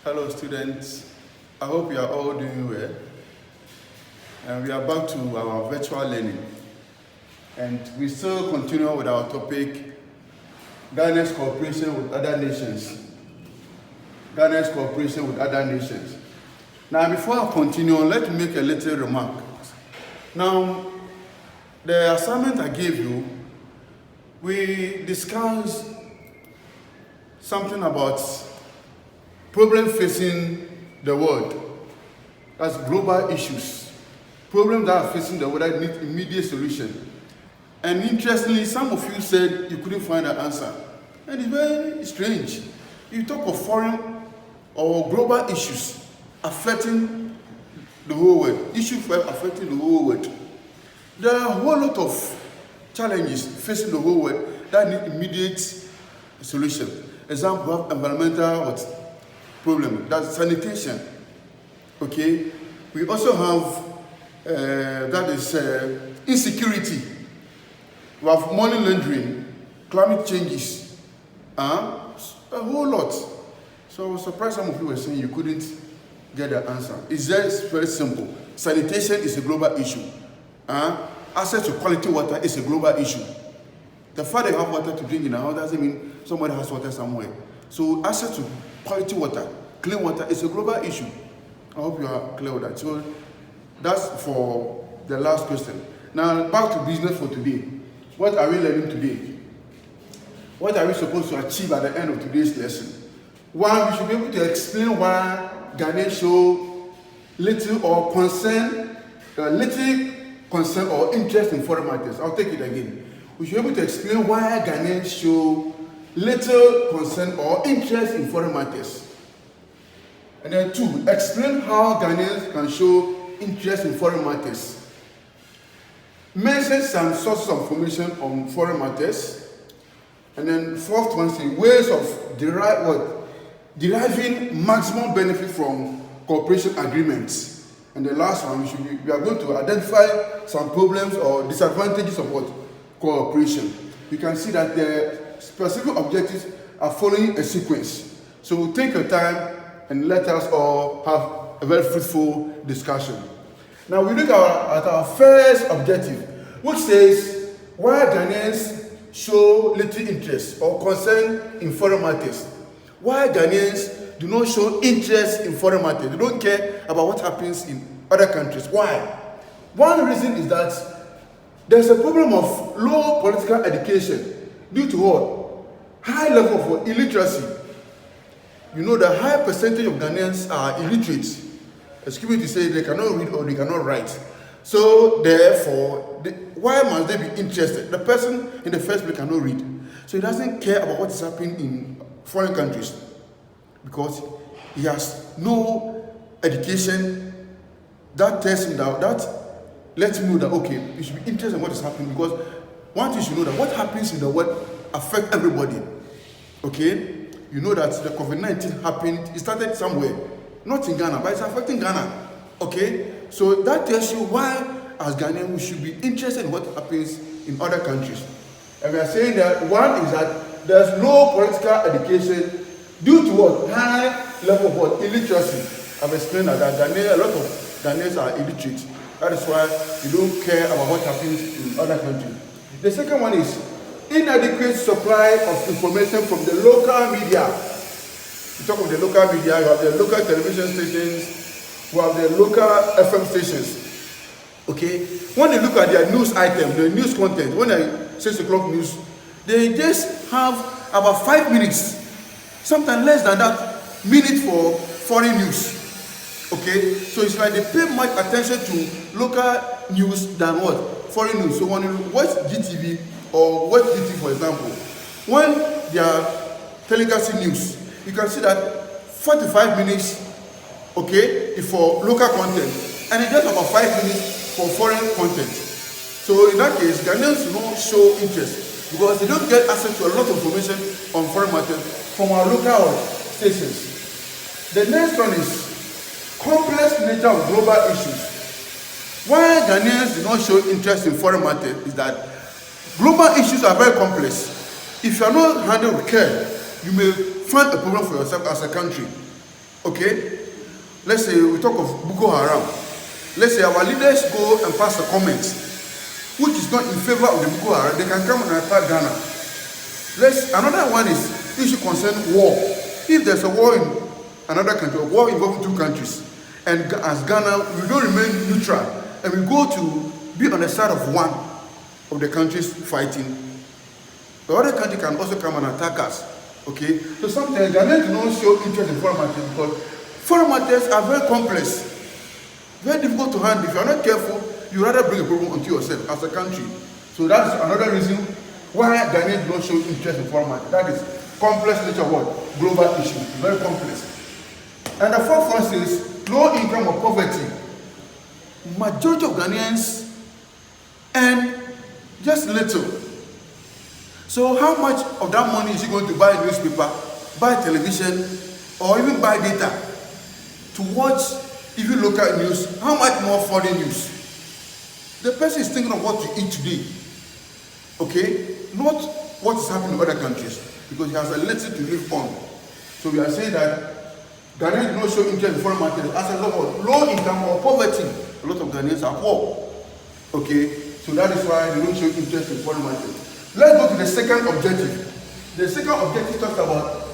Hello students, I hope you are all doing well. And we are back to our virtual learning. And we still continue with our topic, Ghana's cooperation with other nations. Ghana's cooperation with other nations. Now before I continue, let me make a little remark. Now, the assignment I gave you, we discussed something about problems facing the world. That's global issues. Problems that are facing the world that need immediate solution. And interestingly, some of you said you couldn't find an answer. And it's very strange. You talk of foreign or global issues affecting the whole world. Issues affecting the whole world. There are a whole lot of challenges facing the whole world that need immediate solution. Example, environmental problem, that's sanitation. Okay, we also have that is insecurity. We have money laundering, climate changes, a whole lot. So I was surprised some of you were saying you couldn't get the answer. It's very simple. Sanitation is a global issue. Access to quality water is a global issue. The fact that you have water to drink in a house doesn't mean somebody has water somewhere. So access to quality water, clean water is a global issue. I hope you are clear with that. So that's for the last question. Now back to business for today. What are we learning today? What are we supposed to achieve at the end of today's lesson? One, we should be able to explain why Ghanaians show little concern or interest in foreign matters. I'll take it again. We should be able to explain why Ghanaians show little concern or interest in foreign matters. And then two, explain how Ghanaians can show interest in foreign matters. Mention some sources of information on foreign matters. And then fourth one, say ways of deriving maximum benefit from cooperation agreements. And the last one, we are going to identify some problems or disadvantages of cooperation. You can see that the specific objectives are following a sequence. So take your time and let us all have a very fruitful discussion. Now we look at our first objective, which says why Ghanaians show little interest or concern in foreign matters. Why Ghanaians do not show interest in foreign matters. They don't care about what happens in other countries. Why? One reason is that there's a problem of low political education due to what? High level of illiteracy. You know, the high percentage of Ghanaians are illiterate. Excuse me to say they cannot read or they cannot write. So therefore, why must they be interested? The person in the first place cannot read. So he doesn't care about what is happening in foreign countries because he has no education that tells him that lets him know that okay, you should be interested in what is happening because one thing you should know that what happens in the world affects everybody. Okay? You know that the COVID-19 happened, it started somewhere, not in Ghana, but it's affecting Ghana. Okay? So that tells you why, as Ghanaians, we should be interested in what happens in other countries. And we are saying that one is that there's low political education due to what? High level of what? Illiteracy. I've explained that a lot of Ghanaians are illiterate. That is why you don't care about what happens in other countries. The second one is inadequate supply of information from the local media. You talk about the local media, you have the local television stations, you have the local FM stations. Okay? When you look at their news item, the news content, when they 6 o'clock news, they just have about 5 minutes, sometimes less than that, minute for foreign news. Okay? So it's like they pay much attention to local news than what? Foreign news. So when you watch GTV, or watch GTV for example, when they are telecasting news, you can see that 45 minutes, okay, is for local content, and it's just about 5 minutes for foreign content. So in that case, Ghanaians do not show interest because they don't get access to a lot of information on foreign matters from our local stations. The next one is complex nature of global issues. Why Ghanaians do not show interest in foreign matters is that global issues are very complex. If you are not handled with care, you may find a problem for yourself as a country. Okay? Let's say we talk of Boko Haram. Let's say our leaders go and pass a comment which is not in favor of the Boko Haram, they can come and attack Ghana. Another one is issue concerning war. If there's a war in another country, a war involving two countries, and as Ghana, we don't remain neutral, and we go to be on the side of one of the countries fighting, the other country can also come and attack us. Okay? So sometimes Ghanaians do not show interest in foreign matters because foreign matters are very complex, very difficult to handle. If you are not careful, you rather bring a problem onto yourself as a country. So that's another reason why Ghanaians do not show interest in foreign matters. That is complex nature of what? Global issue. Very complex. And the fourth one is low income or poverty. Majority of Ghanaians earn just little. So how much of that money is he going to buy a newspaper, buy television, or even buy data to watch even local news? How much more foreign news? The person is thinking of what to eat today. Okay? Not what is happening in other countries, because he has a little to live on. So we are saying that Ghanaians do not show interest in foreign matters as a result of low income or poverty. A lot of Ghanaians are poor. Okay? So that is why they don't show interest in foreign matters. Let's go to the second objective. The second objective talks about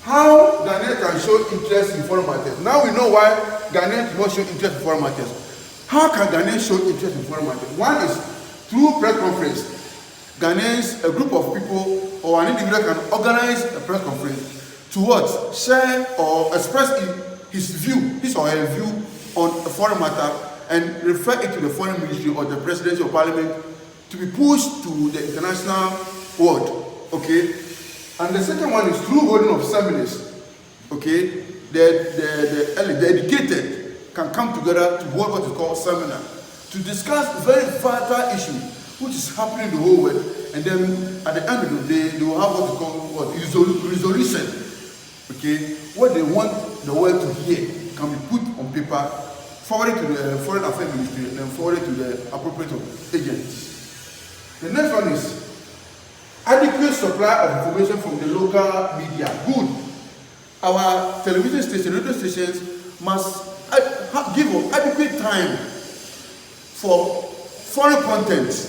how Ghanaians can show interest in foreign matters. Now we know why Ghanaians do not show interest in foreign matters. How can Ghanaians show interest in foreign matters? One is through press conference. Ghanaians, a group of people or an individual can organize a press conference to what? Share or express his view, his or her view on a foreign matter and refer it to the foreign ministry or the presidency or parliament to be pushed to the international world. Okay? And the second one is through holding of seminars. Okay? The educated can come together to hold what is called seminar to discuss very vital issue which is happening in the whole world, and then at the end of the day they will have what is called resolution. Okay? What they want the world to hear can be put on paper, forwarded to the Foreign Affairs Ministry, and then forwarded to the appropriate agents. The next one is adequate supply of information from the local media. Good. Our television stations, radio stations must give adequate time for foreign content.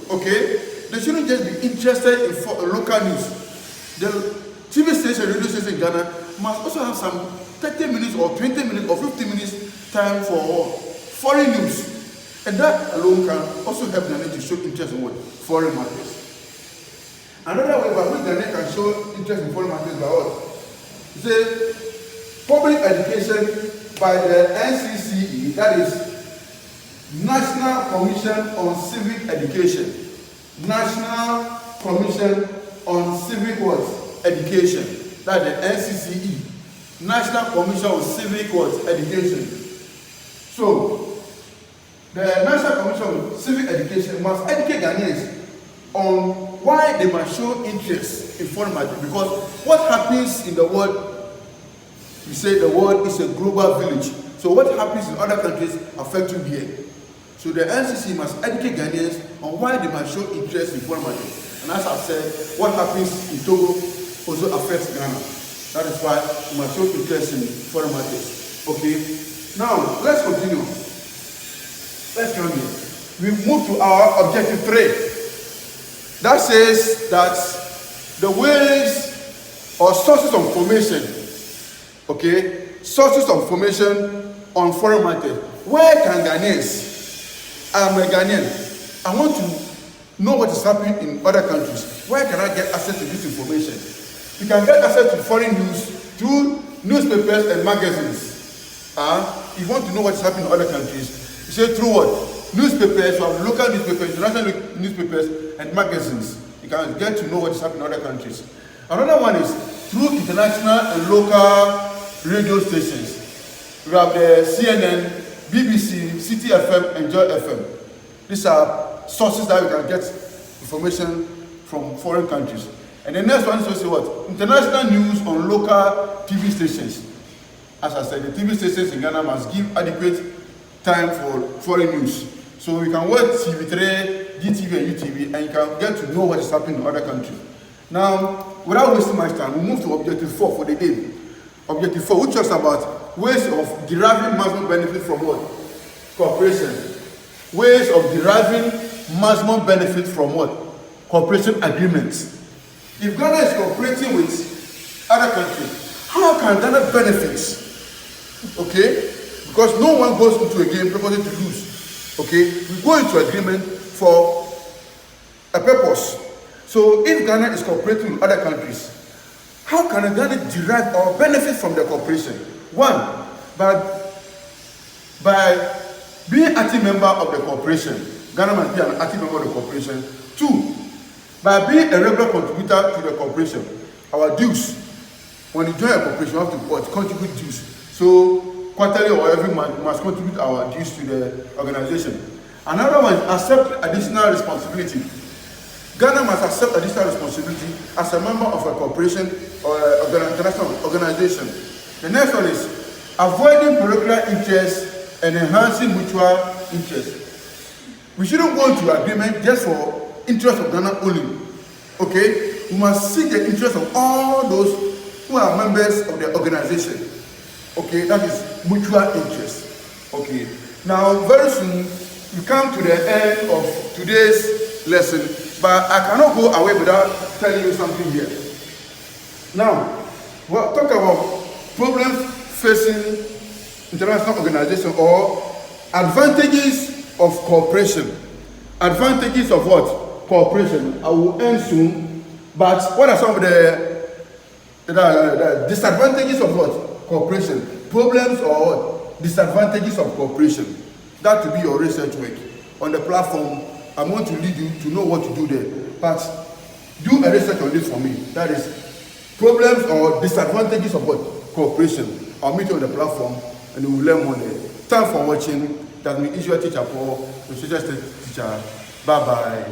Okay? They shouldn't just be interested in local news. The TV station, radio station in Ghana must also have some 30 minutes or 20 minutes or 50 minutes time for foreign news. And that alone can also help Ghanaians to show interest in what? Foreign matters. Another way by which Ghanaians can show interest in foreign matters by what? It's a public education by the NCCE, that is National Commission on Civic Education. National Commission on Civic Education. That is the NCCE. National Commission on Civic Education. So, the National Commission on Civic Education must educate Ghanaians on why they must show interest in foreign matters. Because what happens in the world, we say the world is a global village. So what happens in other countries affects you here. So the NCC must educate Ghanaians on why they must show interest in foreign matters. And as I've said, what happens in Togo also affects Ghana. That is why we must show interest in foreign matters. Okay? Now, let's continue. Let's come here. We move to our objective 3. That says that the ways or sources of information, okay, sources of information on foreign matters. Where can Ghanaians, I'm a Ghanaian, I want to know what is happening in other countries. Where can I get access to this information? You can get access to foreign news through newspapers and magazines. If you want to know what is happening in other countries, you say through what? Newspapers, local newspapers, international newspapers, and magazines. You can get to know what is happening in other countries. Another one is through international and local radio stations. We have the CNN, BBC, City FM, and Joy FM. These are sources that we can get information from foreign countries. And the next one is also what? International news on local TV stations. As I said, the TV stations in Ghana must give adequate time for foreign news. So you can watch TV3, GTV, and UTV, and you can get to know what is happening in other countries. Now, without wasting much time, we move to objective 4 for the day. Objective 4, which talks about ways of deriving maximum benefit from what? Cooperation. Ways of deriving maximum benefit from what? Cooperation agreements. If Ghana is cooperating with other countries, how can Ghana benefit? Okay? Because no one goes into a game purposely to lose. Okay? We go into agreement for a purpose. So if Ghana is cooperating with other countries, how can Ghana derive or benefit from the cooperation? One, by being an active member of the cooperation. Ghana must be an active member of the cooperation. Two, by being a regular contributor to the cooperation. Our dues, when you join a cooperation, you have to contribute dues. So quarterly or every month, we must contribute our dues to the organization. Another one is accept additional responsibility. Ghana must accept additional responsibility as a member of a corporation or an international organization. The next one is avoiding parochial interests and enhancing mutual interests. We shouldn't go into agreement just for interest of Ghana only. Okay? We must seek the interest of all those who are members of the organization. Okay? That is mutual interest. Okay? Now, very soon, we come to the end of today's lesson. But I cannot go away without telling you something here. Now, we'll talk about problems facing international organization or advantages of cooperation. Advantages of what? Cooperation. I will end soon. But what are some of the disadvantages of what? Cooperation. Problems or what? Disadvantages of cooperation. That will be your research work. On the platform, I'm going to lead you to know what to do there. But do a research on this for me. That is problems or disadvantages of what? Cooperation. I'll meet you on the platform and we will learn more there. Thanks for watching. That's me, Israel Teacher Paul, the social studies teacher. Bye-bye.